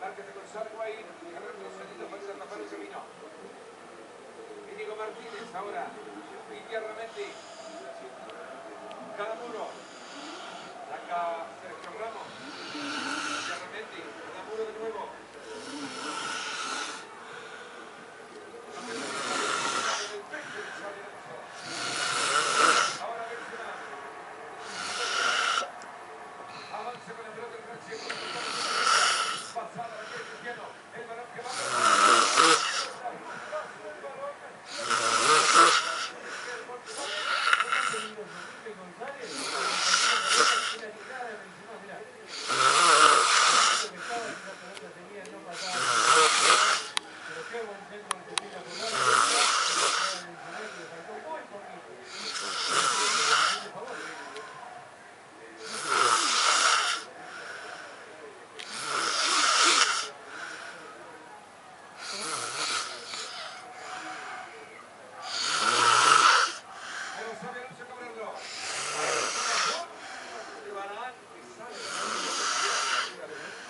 Márquez con Sarguay, que ha retrocedido para ir a tapar el camino. Íñigo Martínez ahora. India Ramendi. Calamuro. Saca Sergio Ramos. India Ramendi. Calamuro de nuevo. Ahora Benzema. Avanza con la pelota en tracción. Pasada de Cristiano. El balón que va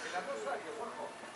en las dos áreas, Juanjo.